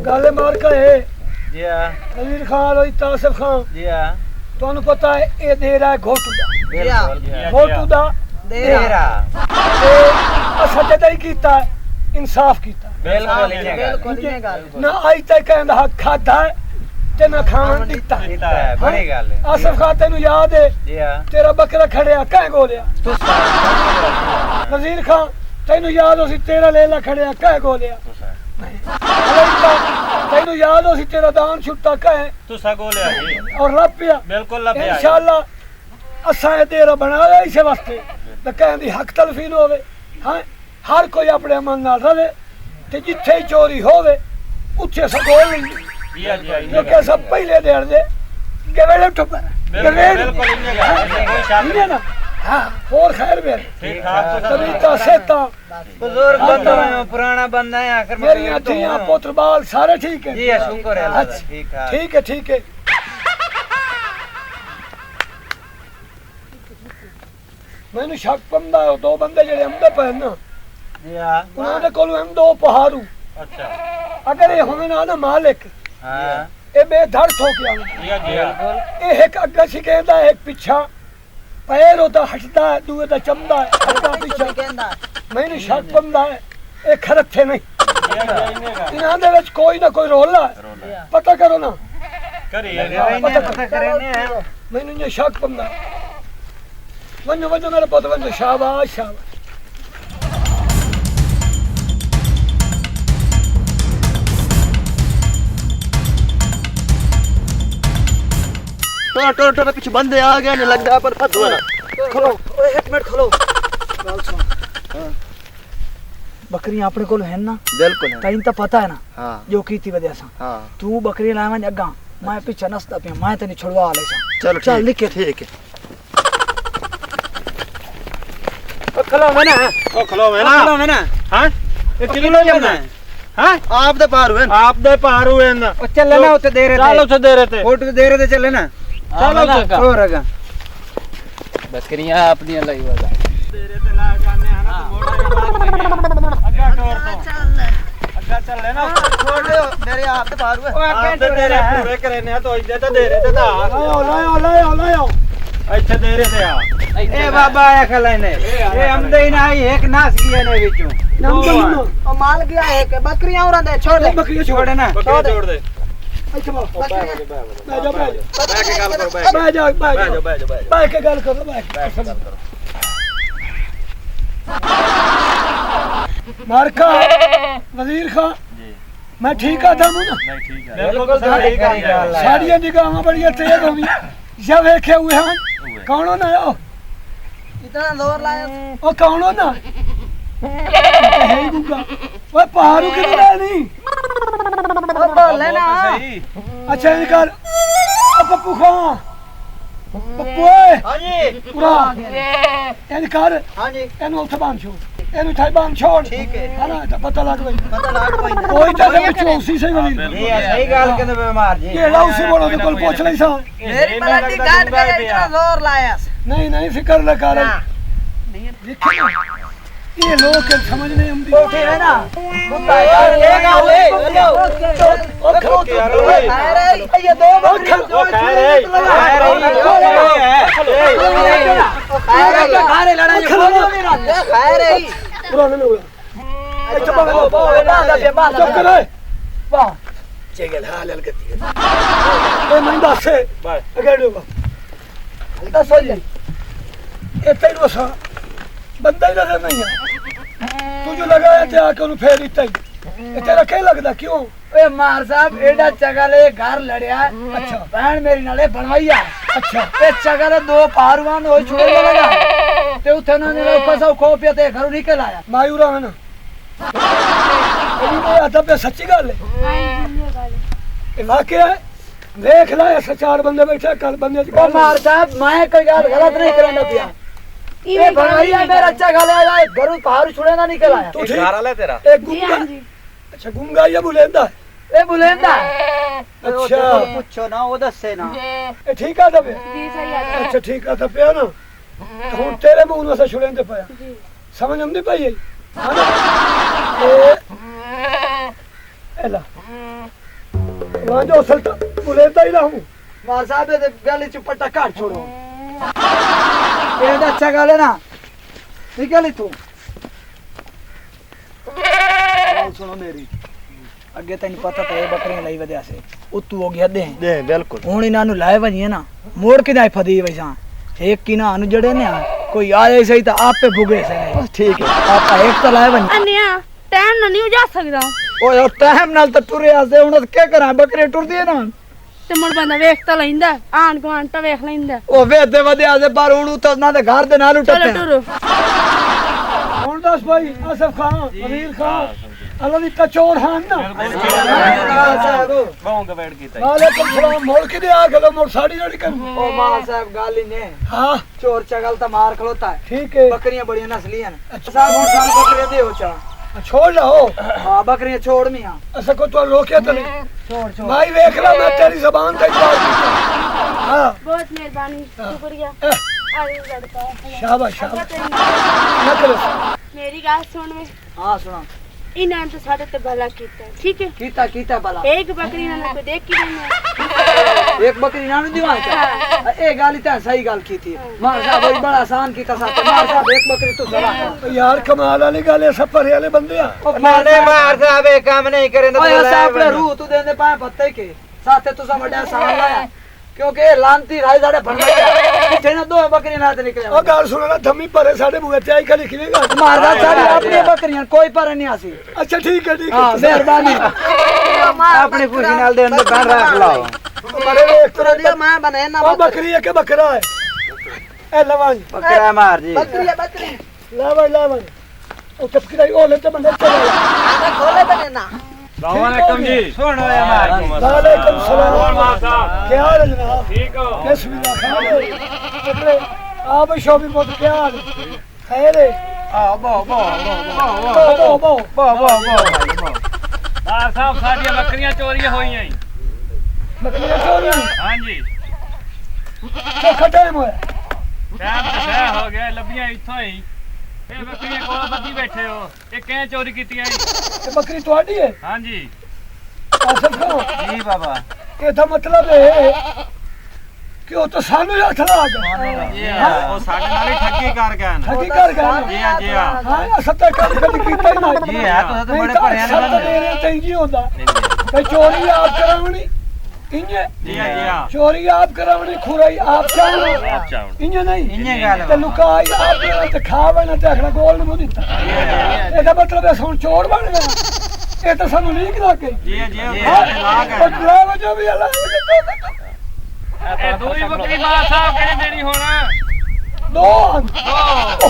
गाले मार का है जी हां नवीर खान और तासिफ खान जी हां ਤੁਹਾਨੂੰ ਪਤਾ ਹੈ ਇਹ ਦੇ ਰਹਾ ਹੈ ਘੋਟੂ ਦਾ बिल्कुल ਘੋਟੂ ਦਾ देरा ਤੇ ਅਸਾਂ ਜਦ ਹੀ ਕੀਤਾ ਇਨਸਾਫ ਕੀਤਾ बिल्कुल ਇਹ ਗੱਲ ਨਾ ਆਈ ਤੱਕ ਕਹਿੰਦਾ ਹੱਕ ਖਾਦਾ ਹੈ ਤੇ ਨਾ ਖਾਣ ਦਿੱਤਾ ਕੀਤਾ ਹੈ ਬੜੀ ਗੱਲ ਹੈ ਆਸਫ ਖਾਨ ਤੈਨੂੰ ਯਾਦ ਹੈ ਜੀ ਹਾਂ ਤੇਰਾ ਬੱਕਰਾ ਖੜਿਆ ਕਹਿ ਗੋਲਿਆ ਵਜ਼ੀਰ ਖਾਨ ਤੈਨੂੰ ਯਾਦ ਹੋ ਸੀ ਤੇਰਾ ਲੇਲਾ ਖੜਿਆ ਕਹਿ ਗੋਲਿਆ ਤੈਨੂੰ ਯਾਦ ਹੋ ਸੀ ਤੇਰਾ ਦਾਨ ਛੁੱਟਾ ਕਹਿ तुसा गोलिया जी और रब पिया बिल्कुल लभ्या इंशाअल्लाह असा तेरा बनाया इस वास्ते तो कहंदी हक तलफी होवे हां हर कोई अपने मन नाल रवे ते जिथे चोरी होवे उत्थे सगोल नहीं जी हां जी जो के सब पहले देण दे गवेले ठुपर बिल्कुल कोई शक नहीं ना हां और खैर बेर ठीक ठाक तो कभी तो सेता बुजुर्ग बंदा है पुराना बंदा है आखिर मेरी अथियां पुत्र बाल सारे ठीक है जी हां शुक्र है अल्लाह का ठीक ठाक ठीक है मैंने शक पंदा दो बंदे जेड़े अंदर पे ना जी हां उन्होंने कोल हम दो पहाड़ू अच्छा अगर ये होवे ना मालिक हां ये बेधड़ ठोक आवे जी हां बिल्कुल ये एक अग्गा सी कहंदा एक पीछा पैर होता हटदा है दूए दा चमदा है अग्गा पीछा ਕਹਿੰਦਾ मैंने शक पंदा है ये खरथे नहीं इन्हां दे विच कोई ना कोई रोला है पता करो ना करिए पता करने मैंने ये शक पंदा वन्नो मेरे पुत वन्नो शाबाश शाबाश टोर पीछे बंदे आ गए ने लगदा पर फत होना ਖਲੋ ਓਏ ਇੱਕ ਮਿੰਟ ਖਲੋ ਗੱਲ ਸੁਣ ਬੱਕਰੀਆਂ ਆਪਣੇ ਕੋਲ ਹੈ ਨਾ बिल्कुल ਤੈਨੂੰ ਤਾਂ ਪਤਾ ਹੈ ਨਾ हां ਜੋ ਕੀਤੀ ਵਦਿਆ ਸਾਂ हां ਤੂੰ ਬੱਕਰੀ ਲਾਵਾਂ ਅੱਗਾ ਮੈਂ ਪਿੱਛੇ ਨਸਦਾ ਪਿਆ ਮੈਂ ਤੈਨੂੰ ਛੁਡਵਾ ਲੈ ਸਾਂ चल चल लिखे ठीक है खलो में ना हां ये किलो जमना है हां आप दे पार हुए आप दे पार हुए ना ਉਹ ਚੱਲੇ ਨਾ ਉੱਤੇ ਦੇ ਰਹੇ चलो से दे रहे थे ਫੋਟੋ ਦੇ ਰਹੇ ਤੇ ਚੱਲੇ ਨਾ चलो से ਹੋਰ ਅਗਾ बकरियां अपनी लाई वाला तेरे ते ला जाने है ना तो मोड़ अग्गा टोर तो अग्गा चल लेना छोड़ दे मेरे आप दे पार हुए आप ते तेरे पूरे करे ने तो इधर तो दे रहे थे लायो ਇੱਥੇ ਦੇ ਰਹੇ ਤੇ ਆ ए बाबा आया खले ने ए हमदे ही ना एक नास गया ने विचों नंबर ओ माल गया है कि बकरियां और दे छोड़ दे बकरियां छोड़ ना ਬੱਕਰੀ ਛੋੜ ਦੇ अच्छा बह जा ਬਹਿ ਕੇ ਗੱਲ ਕਰੋ बह के गल करो मारका वजीर खां जी मैं ठीक आ था ना नहीं ठीक है बिल्कुल सही करेगा अल्लाह साड़ियां निगाहां बड़ी तेज हो गई जब देखे हुए हैं कौन हो ना इतना जोर लाया ओ कौन हो ना है ही गुगा ओए पहाड़ू कितना नहीं ओ बोल ना सही अच्छा इनकार ओ पप्पू खां पप्पू ओए हां जी पूरा इनकार हां जी एनु उठ बांध छोड़ एनु थाई बांध छोड़ ठीक है है ना तो पता लग गई पता लग पाइंदा कोई तो विच उसी सही वाली ये सही गल कहंदे बीमार जी ये लाउ से बोलो तो कोई पूछ नहीं सा मेरी पलटी काट के इतना जोर लाया नहीं फिक्र न कर ये लोग के समझ नहीं आती उठे है ना कुत्ता लेगा ले लो अरे ये दो खारे लड़ाई खारे ही पुराने में हुआ अच्छा बात चुप कर वाह चेगल हाल गति ए मैं दस है अगेड़ो दस हो जाए ए तेरो सा बंदा ही नजर नहीं है तू जो लगाया थे आके उन्हें फेर इतना ही तेरा क्या लगता क्यों ए मार साहब एडा चगले घर लड़या अच्छा बहन मेरी नाले बनवाईया अच्छा ए चगले दो पारवान होई छुड़े लगा ते उथे ना ने फसाओ खो पिया ते घरों निकल आया मायूरा है ना अभी मैं आता पे सच्ची गल है ये वाकया है देख ला ऐसे चार बंदे बैठे कल बंदे ओ मार साहब मैं कोई गल गलत नहीं करना पिया ये बनवाईया मेरा चगले आया घरों बाहर छुड़े ना निकल आया तू घर वाला तेरा एक गुंगा अच्छा गुंगा या बुलेंदा ए बुलेंदा अच्छा पूछो ना वो दसे ना ए ठीक आ दबे जी सही आ अच्छा ठीक आ दबे ना ਹੁਣ ਤੇਰੇ ਮੂੰਹ ਨੂੰ ਛੁੜੇਂਦੇ ਪਿਆ ਸਮਝ ਆਉਂਦੀ ਪਈ ਹੈ एला वहां जो असल बुलेता ही रहूं मार साहब ये गली चुपट्टा काट छोड़ो एडा चगल है ना निकल तू सुनो मेरी अगे तेन पता तो ये बकरियां लाई वजह से उतू हो गया दे दे बिल्कुल हुन इना नु लाए वनी है ना मोड़ के जाए फदी वैसा एक की ना अनु जड़े ने कोई आए सही तो आप पे भुगे से नहीं ठीक है आपा एक तो लाए वनी अन्या टाइम ना नहीं जा सकदा ओए ओ टाइम नाल तो टुरे आसे हुन के करा बकरे टुरदी है ना ते मुड़ बंदा वेख ता लैंदा आन गुआन ता वेख लैंदा ओ वेदे वदे आसे पर हुन तो ना दे घर दे नाल चलो उठते टुरो कौन दस भाई आसफ खान अमीर खान अल्लाह दी कचौड़ खान ना बाहों का बैठ कीता वालेकुम सलाम मोड़ के दे आ गलो मोड़ साड़ी जोड़ी कर ओ मां साहब गाली ने हां चोर चगल तो मार खलोता है ठीक है बकरियां बड़ी नस्ली हैं साहब हुन साल बकरे दे हो चा छोड़ लो हां बकरियां छोड़ मियां ऐसा को तो रोके तो नहीं छोड़ छोड़ भाई देख ला मैं तेरी जुबान तक बात करता हां बहुत मेहरबानी शुक्रिया अरे लड़का शाबाश शाबाश ना करो मेरी बात सुन में हां सुना इन्हां तो साडे ते भला कीता ठीक है कीता भला एक बकरी ना कोई देख की नहीं एक बकरी ना दिवा ए गाली ता सही गाल की थी मार साहब बड़ी बड़ा आसान कीता साथे मार साहब एक बकरी तो सवा यार कमाल वाली गल है सफर वाले बंदे आ माने मार साहब ये काम नहीं करे तो ओए साहब अपने रूह तू देंदे पाए पत्ते के साथे तू सा बड़ा आसान लाया क्योंकि लांती राई साडे फंडा किथे ना दो बकरी ना ते निकले ओ गाल सुनो ना धम्मी परे साडे बुए ते आई खली खिलेगा मार दा साडी अपनी बकरियां कोई पर नहीं आसी अच्छा ठीक है हां मेहरबानी अपनी खुशी नाल देन तो बन रख लाओ परे एक तरह दिया मैं बने ना ओ बकरी है के बकरा है ए लवान बकरा मार जी बकरी लावन ओ टपकी ओ ले तो बंदे चला खोले बने ना वालेकुम जी सुन रे मार वालेकुम सलाम और मार साहब क्या हाल है जनाब ठीक हो बिस्मिल्लाह खान आप शोभी बहुत क्या हाल है खैर है आ बो मार साहब साडियां बकरियां चोरी होई हैं बकरियां चोरी हां जी तो खटाइम होया टाइम तो सह हो गया लबियां इथों ही ਇਹ ਬੱਕਰੀਆਂ ਕੋਲ ਬੱਦੀ ਬੈਠੇ ਹੋ ਇਹ ਕਿਹ ਚੋਰੀ ਕੀਤੀਆਂ ਜੀ ये बकरी ਤੁਹਾਡੀ है ਹਾਂਜੀ आसफ खान ਜੀ ਬਾਬਾ ਇਹਦਾ ਮਤਲਬ ਹੈ ਕਿ ਉਹ ਤਾਂ ਸਾਨੂੰ ਹੱਥ ਲਾ ਗਿਆ ਜੀ ਉਹ ਸਾਡੇ ਨਾਲ ਹੀ ਠੱਗੀ ਕਰ ਗਏ ਨੇ ਠੱਗੀ ਕਰ ਗਿਆ ਜੀ ਹਾਂ ਜੀ ਹਾਂ ਹਾਂ ਸੱਤਾ ਕਰ ਕਦੀ ਕੀਤਾ ਹੀ ਨਾ ਜੀ ਹੈ ਤੁਸੀਂ ਤਾਂ ਬੜੇ ਭੜਿਆ ਨੇ ਬੰਦੇ ਮੇਰੇ ਤੇ ਹੀ ਹੁੰਦਾ ਤੇ ਚੋਰੀ ਆਪ ਕਰਾਉਣੀ ਇੰਨੇ ਜੀ ਹਾਂ ਜੀ ਹਾਂ चोरी आप करावनी खुराई आप चाहो आप चाहो। इंने नहीं इंने गल ते लुकाई आप देना ते खावे ना ते अखड़ा गोल नहीं दिता ਇਹਦਾ ਮਤਲਬ ਹੈ ਹੁਣ ਚੋਰ ਬਣ ਗਿਆ ਇਹ ਤਾਂ ਸਾਨੂੰ ਲੀਕ ਲੱਗ ਗਈ ਜੀ ਹਾਂ ਜੀ ਹਾਂ ਉਹ ਡਰਾਈਵਰ ਜੋ ਵੀ ਅਲਾ ਇਹ ਦੂਈ ਬੱਕਰੀ ਮਾਰ ਸਾਹਿਬ ਕਿਹੜੀ ਦੇਣੀ ਹੁਣ ਦੋ ਉਹ